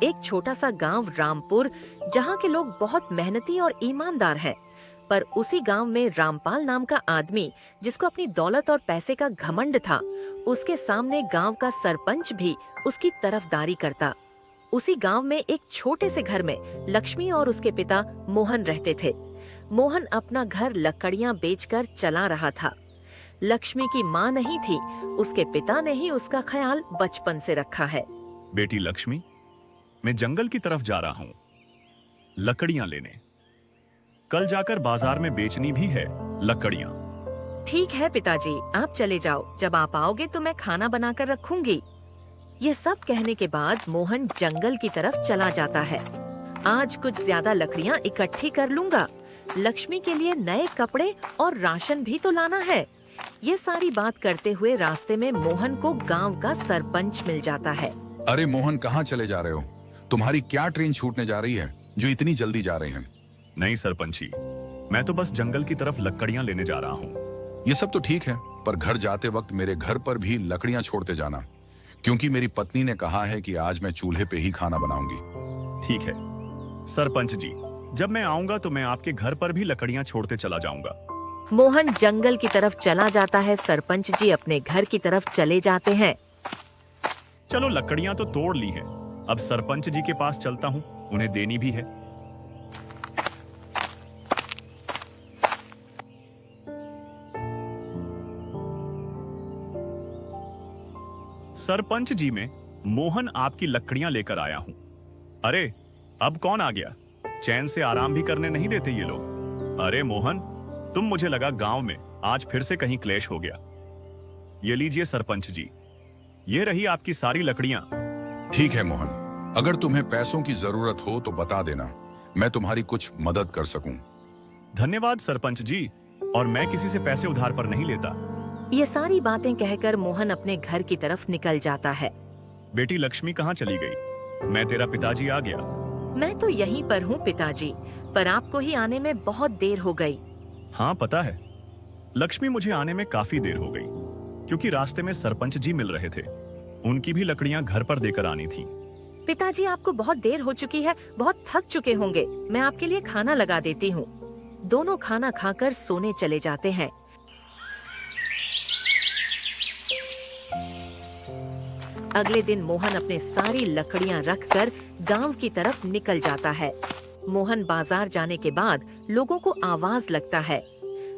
एक छोटा सा गांव रामपुर, जहां के लोग बहुत मेहनती और ईमानदार हैं। पर उसी गांव में रामपाल नाम का आदमी, जिसको अपनी दौलत और पैसे का घमंड था, उसके सामने गांव का सरपंच भी उसकी तरफदारी करता। उसी गांव में एक छोटे से घर में लक्ष्मी और उसके पिता मोहन रहते थे। मोहन अपना घर लकड़ियां बेचकर चला रहा था। लक्ष्मी की माँ नहीं थी, उसके पिता ने ही उसका ख्याल बचपन से रखा है। बेटी लक्ष्मी, मैं जंगल की तरफ जा रहा हूं लकड़ियां लेने। कल जाकर बाजार में बेचनी भी है लकड़ियां। ठीक है पिताजी, आप चले जाओ। जब आप आओगे तो मैं खाना बनाकर रखूंगी। ये सब कहने के बाद मोहन जंगल की तरफ चला जाता है। आज कुछ ज्यादा लकड़ियां इकट्ठी कर लूंगा। लक्ष्मी के लिए नए कपड़े और राशन भी तो लाना है। ये सारी बात करते हुए रास्ते में मोहन को गांव का सरपंच मिल जाता है। अरे मोहन, कहाँ चले जा रहे हो? तुम्हारी क्या ट्रेन छूटने जा रही है जो इतनी जल्दी जा रहे हैं? नहीं सरपंच जी, मैं तो बस जंगल की तरफ लकड़ियां लेने जा रहा हूं। ये सब तो ठीक है, पर घर जाते वक्त मेरे घर पर भी लकड़ियां छोड़ते जाना, क्योंकि मेरी पत्नी ने कहा है कि आज मैं चूल्हे पे ही खाना बनाऊंगी। ठीक है सरपंच जी, जब मैं आऊंगा तो मैं आपके घर पर भी लकड़ियां छोड़ते चला जाऊंगा। मोहन जंगल की तरफ चला जाता है। सरपंच जी अपने घर की तरफ चले जाते हैं। चलो लकड़ियां तो तोड़ ली हैं, अब सरपंच जी के पास चलता हूं, उन्हें देनी भी है। सरपंच जी, में मोहन आपकी लकड़ियां लेकर आया हूं। अरे अब कौन आ गया? चैन से आराम भी करने नहीं देते ये लोग। अरे मोहन, तुम, मुझे लगा गांव में आज फिर से कहीं क्लेश हो गया। ये लीजिए सरपंच जी, ये रही आपकी सारी लकड़ियां। ठीक है मोहन, अगर तुम्हें पैसों की जरूरत हो तो बता देना, मैं तुम्हारी कुछ मदद कर सकूं। धन्यवाद सरपंच जी, और मैं किसी से पैसे उधार पर नहीं लेता। ये सारी बातें कहकर मोहन अपने घर की तरफ निकल जाता है। बेटी लक्ष्मी कहाँ चली गई? मैं, तेरा पिताजी आ गया। मैं तो यहीं पर हूँ पिताजी, पर आपको ही आने में बहुत देर हो गई। हाँ पता है लक्ष्मी, मुझे आने में काफी देर हो गई, क्योंकि रास्ते में सरपंच जी मिल रहे थे। उनकी भी लकड़ियां घर पर देकर आनी थी। पिताजी, आपको बहुत देर हो चुकी है, बहुत थक चुके होंगे। मैं आपके लिए खाना लगा देती हूँ। दोनों खाना खाकर सोने चले जाते हैं। अगले दिन मोहन अपने सारी लकड़ियां रखकर गांव की तरफ निकल जाता है। मोहन बाजार जाने के बाद लोगों को आवाज लगता है।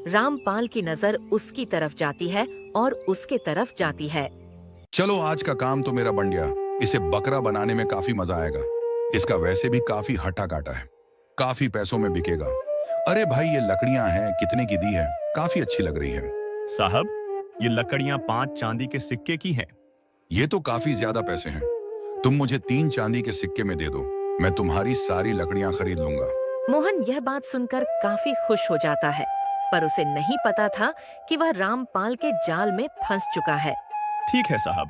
रामपाल की नजर उसकी तरफ जाती है और उसके तरफ जाती है। चलो, आज का काम तो मेरा बन गया। इसे बकरा बनाने में काफी मजा आएगा। इसका वैसे भी काफी हटा काटा है, काफी पैसों में बिकेगा। अरे भाई, ये लकड़ियां हैं, कितने की दी है? काफी अच्छी लग रही है। साहब, ये लकड़ियां 5 चांदी के सिक्के की हैं। ये तो काफी ज्यादा पैसे हैं। तुम मुझे 3 चांदी के सिक्के में दे दो, मैं तुम्हारी सारी लकड़ियां खरीद लूंगा। मोहन यह बात सुनकर काफी खुश हो जाता है, पर उसे नहीं पता था कि वह रामपाल के जाल में फंस चुका है। ठीक है साहब,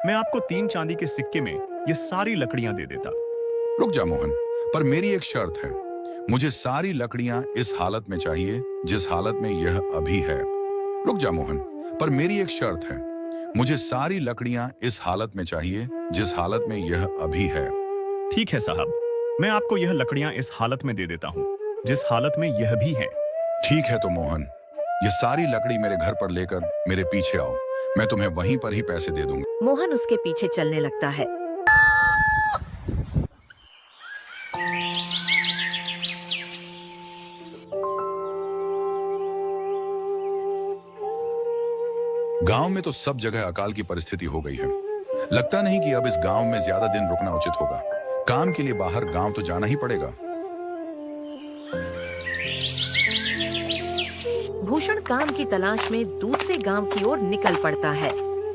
मैं आपको 3 चांदी के सिक्के में ये सारी लकड़ियां दे देता। रुक जा मोहन, पर मेरी एक शर्त है। मुझे सारी लकड़ियां इस हालत में चाहिए जिस हालत में यह अभी है। रुक जा मोहन, पर मेरी एक शर्त है। मुझे सारी लकड़ियां इस हालत में चाहिए जिस हालत में यह अभी है। ठीक है साहब, मैं आपको यह लकड़ियां इस हालत में दे देता हूँ जिस हालत में यह भी है। ठीक है तो मोहन, ये सारी लकड़ी मेरे घर पर लेकर मेरे पीछे आओ, मैं तुम्हें वहीं पर ही पैसे दे दूंगा। मोहन उसके पीछे चलने लगता है। गांव में तो सब जगह अकाल की परिस्थिति हो गई है। लगता नहीं कि अब इस गांव में ज्यादा दिन रुकना उचित होगा। काम के लिए बाहर गांव तो जाना ही पड़ेगा। भूषण काम की तलाश में दूसरे गांव की ओर निकल पड़ता है।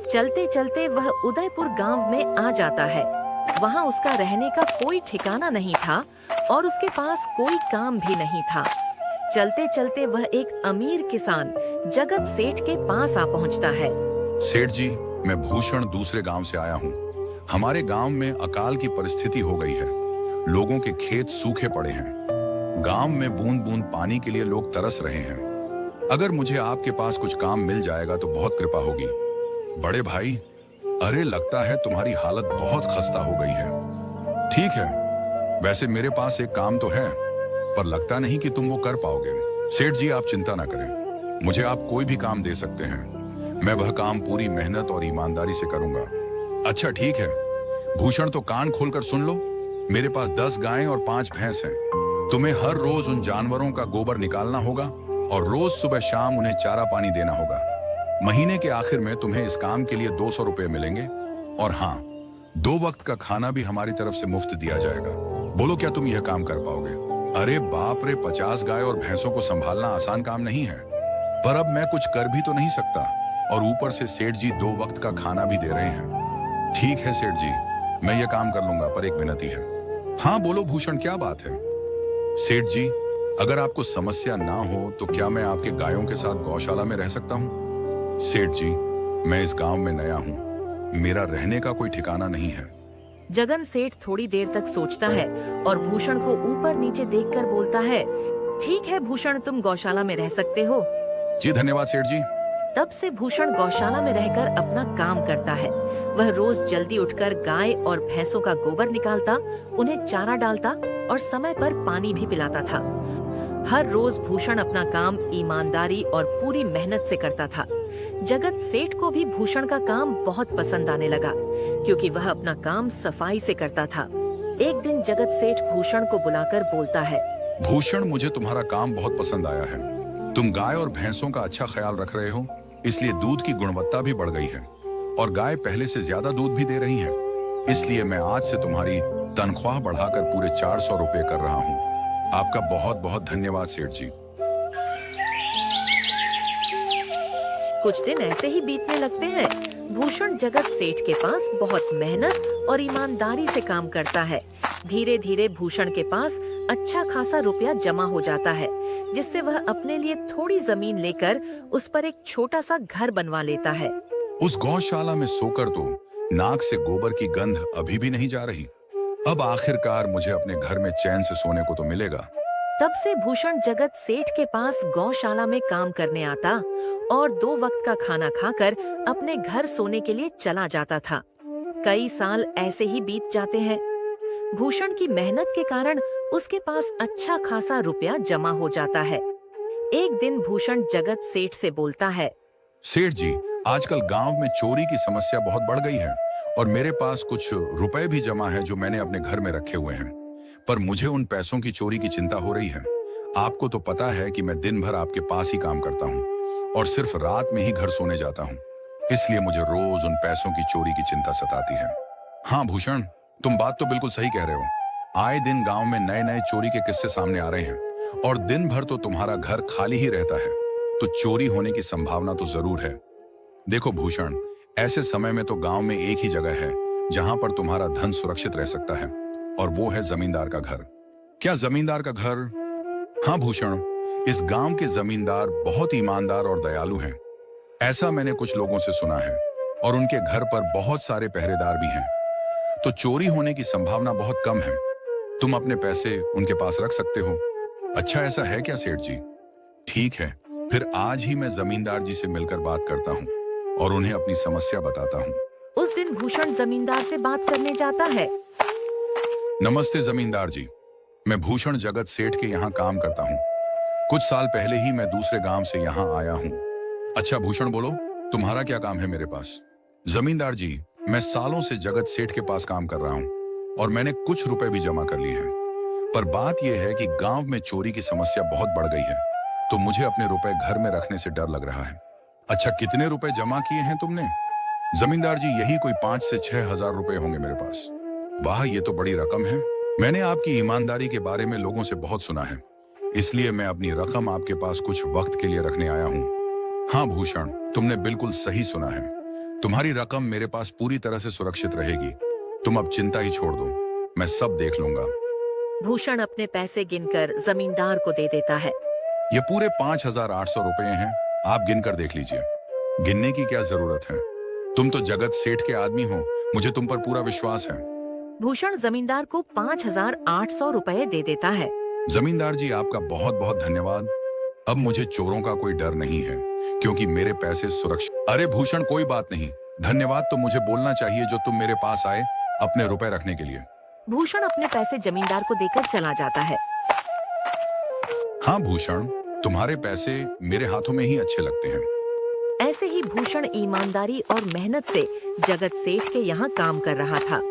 चलते चलते वह उदयपुर गांव में आ जाता है। वहां उसका रहने का कोई ठिकाना नहीं था और उसके पास कोई काम भी नहीं था। चलते चलते वह एक अमीर किसान जगत सेठ के पास आ पहुंचता है। सेठ जी, मैं भूषण दूसरे गांव से आया हूँ। हमारे गांव में अकाल की परिस्थिति हो गई है। लोगों के खेत सूखे पड़े हैं। गांव में बूंद बूंद पानी के लिए लोग तरस रहे हैं। अगर मुझे आपके पास कुछ काम मिल जाएगा तो बहुत कृपा होगी। बड़े भाई, अरे लगता है तुम्हारी हालत बहुत खस्ता हो गई है। ठीक है, वैसे मेरे पास एक काम तो है, पर लगता नहीं कि तुम वो कर पाओगे। सेठ जी, आप चिंता ना करें, मुझे आप कोई भी काम दे सकते हैं। मैं वह काम पूरी मेहनत और ईमानदारी से करूंगा। अच्छा ठीक है, भूषण तो कान खोलकर सुन लो। मेरे पास 10 गायें और 5 भैंस हैं। तुम्हें हर रोज उन जानवरों का गोबर निकालना होगा और रोज सुबह शाम उन्हें चारा पानी देना होगा। महीने के आखिर में तुम्हें इस काम के लिए 200 रुपए मिलेंगे, और हाँ, 2 वक्त का खाना भी हमारी तरफ से मुफ्त दिया जाएगा। बोलो, क्या तुम यह काम कर पाओगे? अरे बाप रे, 50 गाय और भैंसों को संभालना आसान काम नहीं है, पर अब मैं कुछ कर भी तो नहीं सकता, और ऊपर से सेठ जी 2 वक्त का खाना भी दे रहे हैं। ठीक है सेठ जी, मैं यह काम कर लूंगा, पर एक विनती है। हाँ बोलो भूषण, क्या बात है? सेठ जी, अगर आपको समस्या ना हो तो क्या मैं आपके गायों के साथ गौशाला में रह सकता हूँ? सेठ जी, मैं इस गांव में नया हूँ, मेरा रहने का कोई ठिकाना नहीं है। जगन सेठ थोड़ी देर तक सोचता है और भूषण को ऊपर नीचे देखकर बोलता है, ठीक है भूषण, तुम गौशाला में रह सकते हो। जी धन्यवाद सेठ जी। तब से भूषण गौशाला में रहकर अपना काम करता है। वह रोज जल्दी उठकर गाय और भैंसों का गोबर निकालता, उन्हें चारा डालता और समय पर पानी भी पिलाता था। हर रोज भूषण अपना काम ईमानदारी और पूरी मेहनत से करता था। जगत सेठ को भी भूषण का काम बहुत पसंद आने लगा, क्योंकि वह अपना काम सफाई से करता था। एक दिन जगत सेठ भूषण को बुलाकर बोलता है, भूषण, मुझे तुम्हारा काम बहुत पसंद आया है। तुम गाय और भैंसों का अच्छा ख्याल रख रहे हो, इसलिए दूध की गुणवत्ता भी बढ़ गई है और गाय पहले से ज्यादा दूध भी दे रही है। इसलिए मैं आज से तुम्हारी तनख्वाह बढ़ाकर पूरे 400 रुपए कर रहा हूँ। आपका बहुत बहुत धन्यवाद सेठ जी। कुछ दिन ऐसे ही बीतने लगते हैं। भूषण जगत सेठ के पास बहुत मेहनत और ईमानदारी से काम करता है। धीरे धीरे भूषण के पास अच्छा खासा रुपया जमा हो जाता है, जिससे वह अपने लिए थोड़ी जमीन लेकर उस पर एक छोटा सा घर बनवा लेता है। उस गौशाला में सोकर तो नाक से गोबर की गंध अभी भी नहीं जा रही। अब आखिरकार मुझे अपने घर में चैन से सोने को तो मिलेगा। तब से भूषण जगत सेठ के पास गौशाला में काम करने आता और 2 वक्त का खाना खाकर अपने घर सोने के लिए चला जाता था। कई साल ऐसे ही बीत जाते हैं। भूषण की मेहनत के कारण उसके पास अच्छा खासा रुपया जमा हो जाता है। एक दिन भूषण जगत सेठ से बोलता है, सेठ जी, आजकल गांव में चोरी की समस्या बहुत बढ़ गई है और मेरे पास कुछ रुपए भी जमा है जो मैंने अपने घर में रखे हुए हैं, पर मुझे उन पैसों की चोरी की चिंता हो रही है। आपको तो पता है कि मैं दिन भर आपके पास ही काम करता हूँ और सिर्फ रात में ही घर सोने जाता हूँ, इसलिए मुझे रोज उन पैसों की चोरी की चिंता सताती है। हाँ भूषण, तुम बात तो बिल्कुल सही कह रहे हो। आए दिन गांव में नए नए चोरी के किस्से सामने आ रहे हैं और दिन भर तो तुम्हारा घर खाली ही रहता है, तो चोरी होने की संभावना तो जरूर है। देखो भूषण, ऐसे समय में तो गांव में एक ही जगह है जहां पर तुम्हारा धन सुरक्षित रह सकता है, और वो है जमींदार का घर। क्या जमींदार का घर? हाँ भूषण, इस गांव के जमींदार बहुत ईमानदार और दयालु हैं। ऐसा मैंने कुछ लोगों से सुना है, और उनके घर पर बहुत सारे पहरेदार भी हैं, तो चोरी होने की संभावना बहुत कम है। तुम अपने पैसे उनके पास रख सकते हो। अच्छा, ऐसा है क्या सेठ जी? ठीक है, फिर आज ही मैं जमींदार जी से मिलकर बात करता हूँ और उन्हें अपनी समस्या बताता हूँ। उस दिन भूषण जमींदार से बात करने जाता है। नमस्ते जमींदार जी, मैं भूषण जगत सेठ के यहाँ काम करता हूँ। कुछ साल पहले ही मैं दूसरे गांव से यहाँ आया हूँ। अच्छा भूषण, बोलो तुम्हारा क्या काम है मेरे पास? जमींदार जी, मैं सालों से जगत सेठ के पास काम कर रहा हूँ और मैंने कुछ रुपए भी जमा कर लिए हैं, पर बात यह है कि गांव में चोरी की समस्या बहुत बढ़ गई है, तो मुझे अपने रुपए घर में रखने से डर लग रहा है। अच्छा, कितने रुपए जमा किए हैं तुमने? जमींदार जी, यही कोई 5 से 6 हजार रुपए होंगे मेरे पास। वाह, ये तो बड़ी रकम है। मैंने आपकी ईमानदारी के बारे में लोगों से बहुत सुना है, इसलिए मैं अपनी रकम आपके पास कुछ वक्त के लिए रखने आया हूँ। हाँ भूषण, तुमने बिल्कुल सही सुना है। तुम्हारी रकम मेरे पास पूरी तरह से सुरक्षित रहेगी। तुम अब चिंता ही छोड़ दो, मैं सब देख लूंगा। भूषण अपने पैसे गिनकर जमींदार को दे देता है। ये पूरे 5,800 रुपए हैं, आप गिनकर देख लीजिए। गिनने की क्या जरूरत है, तुम तो जगत सेठ के आदमी हो, मुझे तुम पर पूरा विश्वास है। भूषण जमींदार को 5,800 रुपए दे देता है। जमींदार जी, आपका बहुत बहुत धन्यवाद। अब मुझे चोरों का कोई डर नहीं है, क्योंकि मेरे पैसे सुरक्षित। अरे भूषण, कोई बात नहीं, धन्यवाद तो मुझे बोलना चाहिए जो तुम मेरे पास आए अपने रुपए रखने के लिए। भूषण अपने पैसे जमींदार को देकर चला जाता है। हाँ भूषण, तुम्हारे पैसे मेरे हाथों में ही अच्छे लगते हैं। ऐसे ही भूषण ईमानदारी और मेहनत से जगत सेठ के यहाँ काम कर रहा था।